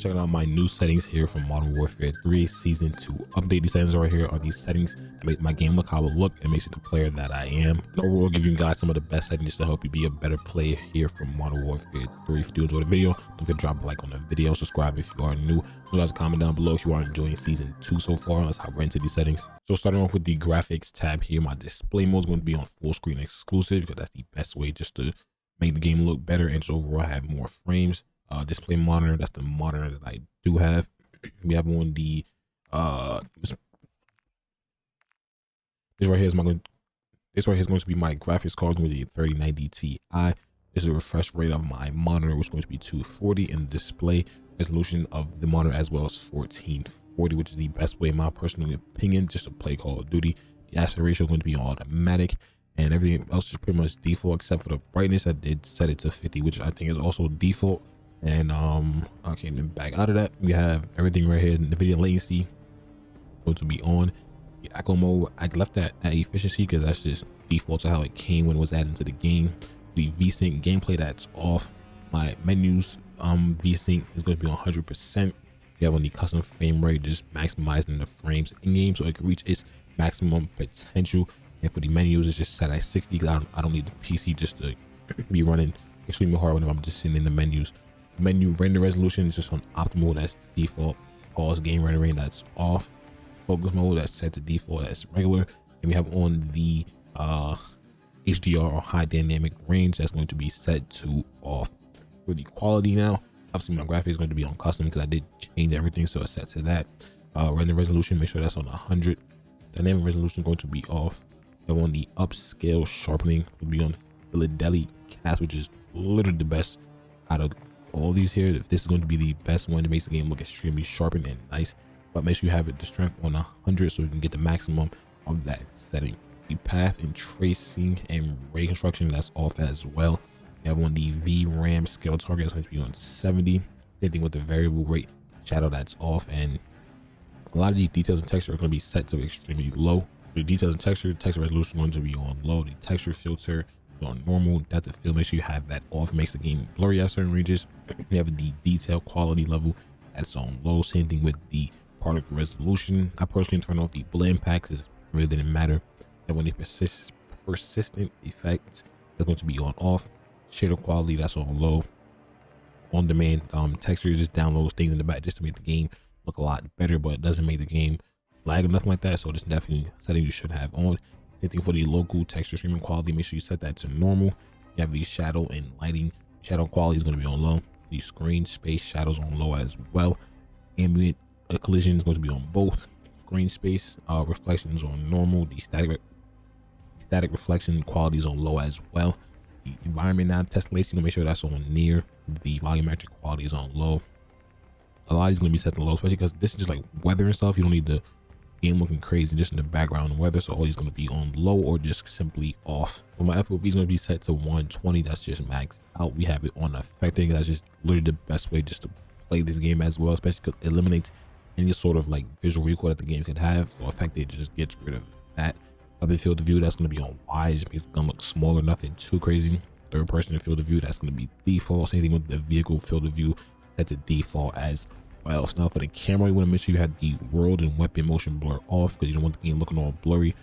checking out my new settings here from Modern Warfare 3 Season 2 update. These settings right here are these settings that make my game look how it look and makes me the player that I am. And overall, give you guys some of the best settings to help you be a better player here from Modern Warfare 3. If you do enjoy the video, don't forget to drop a like on the video, subscribe if you are new. Leave guys a comment down below if you are enjoying Season 2 so far. Let's hop right into these settings. So starting off with the graphics tab here, my display mode is going to be on full screen exclusive because that's the best way just to make the game look better and just overall have more frames. Display monitor, that's the monitor that I do have. We have on the this right here is going to be my graphics card. It's going to be 3090 Ti. This is a refresh rate of my monitor, which is going to be 240, and the display resolution of the monitor as well as 1440, which is the best way in my personal opinion just to play Call of Duty. The aspect ratio is going to be automatic, and everything else is pretty much default except for the brightness. I did set it to 50, which I think is also default. And okay, then back out of that, we have everything right here. The video latency going to be on. The echo mode, I left that at efficiency because that's just default to how it came when it was added into the game. The VSync gameplay, that's off. My menus VSync is going to be on 100%. You have on the custom frame rate, just maximizing the frames in game so it can reach its maximum potential. And for the menus, it's just set at 60 because I don't need the PC just to be running extremely hard whenever I'm just sitting in the menus. Menu render resolution is just on optimal, that's default. Pause game rendering, that's off. Focus mode, that's set to default, that's regular. And we have on the HDR or high dynamic range, that's going to be set to off. For the quality now, obviously my graphics is going to be on custom because I did change everything, so it's set to that. Render resolution, make sure that's on 100. Dynamic resolution is going to be off. We have on the upscale sharpening, will be on Philadelphia cast, which is literally the best out of all these here. If this is going to be the best one, it makes the game look extremely sharpened and nice, but make sure you have it the strength on 100 so you can get the maximum of that setting. The path and tracing and ray construction, that's off as well. You have on the VRAM scale target, it's going to be on 70. Same thing with the variable rate shadow, that's off. And a lot of these details and texture are going to be set to extremely low. The details and texture resolution is going to be on low. The texture filter on normal. Depth of field, make sure you have that off. It makes the game blurry at certain ranges. You have the detail quality level, that's on low. Same thing with the particle resolution. I personally turn off the blend pack because it really didn't matter. And when the persistent effects, they're going to be on off. Shader quality, that's on low. On demand textures, just downloads things in the back just to make the game look a lot better, but it doesn't make the game lag or nothing like that. So this is definitely a setting you should have on. Same thing for the local texture streaming quality, make sure you set that to normal. You have the shadow and lighting. Shadow quality is going to be on low. The screen space shadows on low as well. Ambient collision is going to be on both. Screen space reflections on normal. The static reflection quality is on low as well. The environment now tessellation, make sure that's on near. The volumetric quality is on low. A lot is going to be set to low, especially because this is just like weather and stuff. You don't need the game looking crazy just in the background and weather, so all these going to be on low or just simply off. But my FOV is going to be set to 120, that's just maxed out. We have it on affecting, that's just literally the best way just to play this game as well, especially because it eliminates any sort of like visual recoil that the game could have. So affected just gets rid of that. Up in field of view, that's going to be on wide, just makes the gun look smaller, nothing too crazy. Third person in field of view, that's going to be default. Same thing with the vehicle field of view, set to default as well. So now for the camera, you want to make sure you have the world and weapon motion blur off because you don't want the game looking all blurry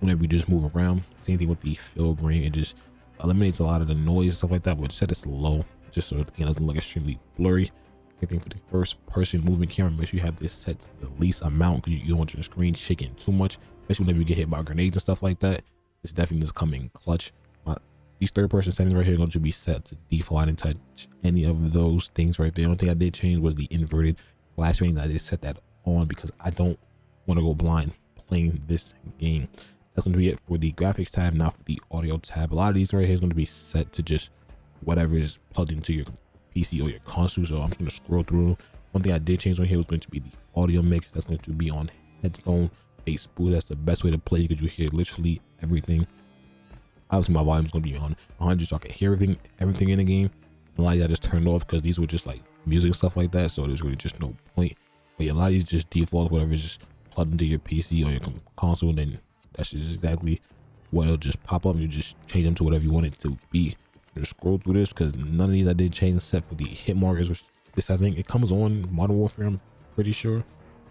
whenever you just move around. Same thing with the field grain, it just eliminates a lot of the noise and stuff like that, but set it to low just so the game doesn't look extremely blurry. Same thing for the first person movement camera, make sure you have this set to the least amount because you don't want your screen shaking too much, especially whenever you get hit by grenades and stuff like that. It's definitely just coming clutch. These third person settings right here are going to be set to default. I didn't touch any of those things right there. The only thing I did change was the inverted flash rating. I just set that on because I don't want to go blind playing this game. That's going to be it for the graphics tab. Now for the audio tab, a lot of these right here is going to be set to just whatever is plugged into your PC or your console. So I'm just going to scroll through. One thing I did change on here was going to be the audio mix. That's going to be on headphone based boot. That's the best way to play because you hear literally everything. Obviously my volume is going to be on 100 so I can hear everything in the game. A lot of these I just turned off because these were just like music and stuff like that, so there's really just no point. But yeah, a lot of these just default, whatever is just plugged into your PC or your console, then that's just exactly what it'll just pop up. You just change them to whatever you want it to be. Just scroll through this because none of these I did change except for the hit markers, which This, I think it comes on Modern Warfare, I'm pretty sure,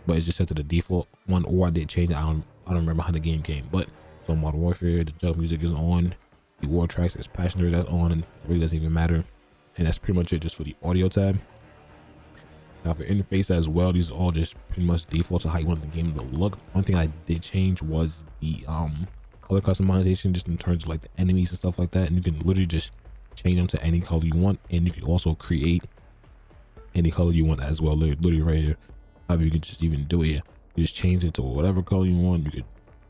but it's just set to the default one, or I did change it. I don't remember how the game came, but so Modern Warfare, the jump music is on, the war tracks, there's passengers that's on, and it really doesn't even matter. And that's pretty much it just for the audio tab. Now for interface as well, these are all just pretty much default to how you want the game to look. One thing I did change was the color customization, just in terms of like the enemies and stuff like that. And you can literally just change them to any color you want, and you can also create any color you want as well. Literally right here, however you can just even do it. You just change it to whatever color you want. You could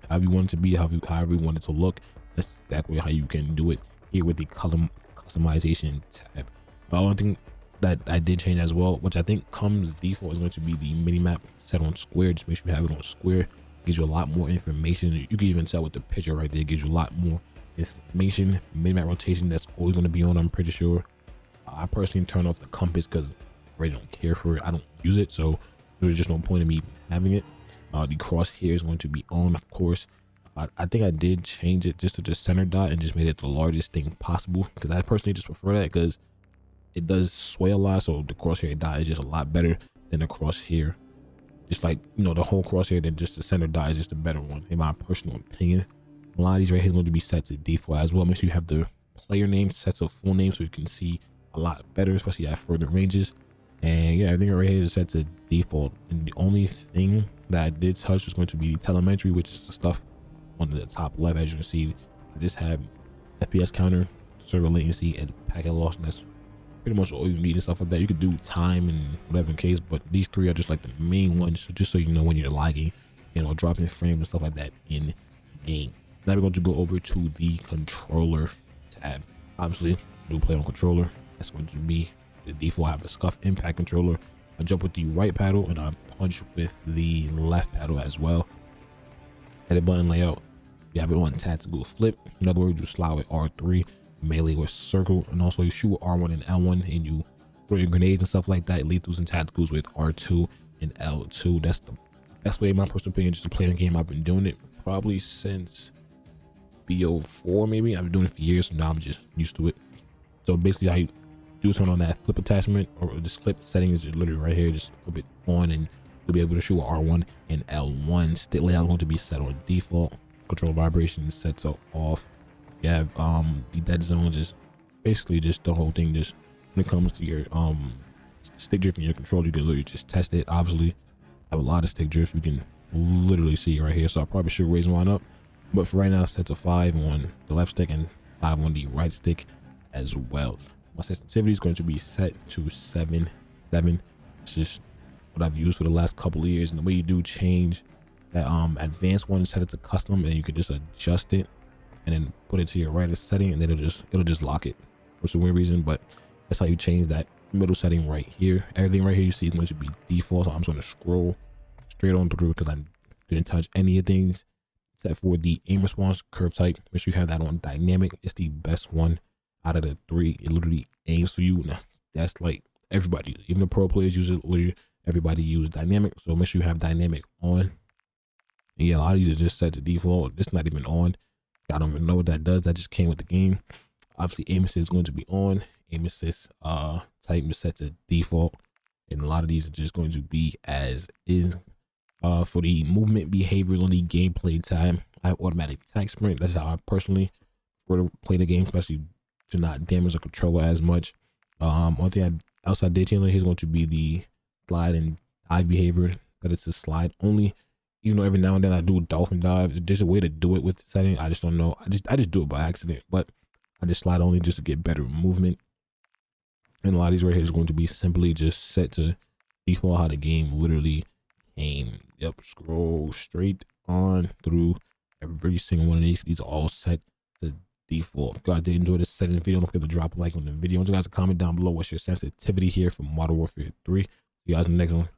however you want it to be, however you want it to look. That's exactly how you can do it here with the color customization tab. The only thing that I did change as well, which I think comes default, is going to be the mini map set on square. Just make sure you have it on square. It gives you a lot more information. You can even tell with the picture right there, it gives you a lot more information. Mini map rotation, that's always going to be on, I'm pretty sure. I personally turn off the compass because I really don't care for it. I don't use it, so there's just no point in me having it. The crosshair is going to be on, of course. I think I did change it just to the center dot and just made it the largest thing possible, because I personally just prefer that because it does sway a lot. So the crosshair dot is just a lot better than the crosshair. Just like, you know, the whole crosshair, then just the center dot is just a better one, in my personal opinion. A lot of these right here is going to be set to default as well. Make sure you have the player name set to full name so you can see a lot better, especially at further ranges. And yeah, everything right here is set to default. And the only thing that I did touch was going to be telemetry, which is the stuff on the top left. As you can see, I just have FPS counter, server latency, and packet loss, and that's pretty much all you need and stuff like that. You could do time and whatever in case, but these three are just like the main ones, so just so you know when you're lagging, you know, dropping frames and stuff like that in game. Now we're going to go over to the controller tab. Obviously, do play on controller. That's going to be the default. I have a scuff impact controller. I jump with the right paddle and I punch with the left paddle as well. Edit button layout, you have it on tactical flip. In other words, you slide with R3, melee with circle, and also you shoot with R1 and L1, and you throw your grenades and stuff like that, lethals and tacticals with R2 and L2. That's the best way, in my personal opinion, just to play the game. I've been doing it probably since BO4 maybe. I've been doing it for years, so now I'm just used to it. So basically, I do turn on that flip attachment, or the flip setting is literally right here. Just flip it on and you'll be able to shoot with R1 and L1. Stick layout going to be set on default. Control vibration set to off. You have the dead zone, just basically just the whole thing. Just when it comes to your stick drift in your controller, you can literally just test it. Obviously, I have a lot of stick drift. You can literally see right here, so I probably should raise mine up, but for right now, set to 5 on the left stick and 5 on the right stick as well. My sensitivity is going to be set to 7. It's just what I've used for the last couple of years. And the way you do change that advanced one, set it to custom, and you can just adjust it and then put it to your right setting, and then it'll just lock it for some weird reason. But that's how you change that middle setting right here. Everything right here you see is going to be default, so I'm just going to scroll straight on through because I didn't touch any of things except for the aim response curve type. Make sure you have that on dynamic. It's the best one out of the 3. It literally aims for you. Now, that's like everybody, even the pro players use it. Literally everybody use dynamic, so make sure you have dynamic on. And yeah, a lot of these are just set to default. It's not even on. I don't even know what that does. That just came with the game. Obviously, aim assist is going to be on. Aim assist type is set to default, and a lot of these are just going to be as is. For the movement behaviors on the gameplay time, I have automatic attack sprint. That's how I personally prefer to play the game, especially to not damage the controller as much. One thing outside did change here is going to be the slide and dive behavior. That it's a slide only, even though every now and then I do a dolphin dive. There's a way to do it with the setting. I just don't know. I just do it by accident, but I just slide only just to get better movement. And a lot of these right here is going to be simply just set to default how the game literally came. Yep, scroll straight on through every single one of these. These are all set to default. If you guys did enjoy this settings video, don't forget to drop a like on the video. I want you guys to comment down below what's your sensitivity here for Modern Warfare 3. See you guys in the next one.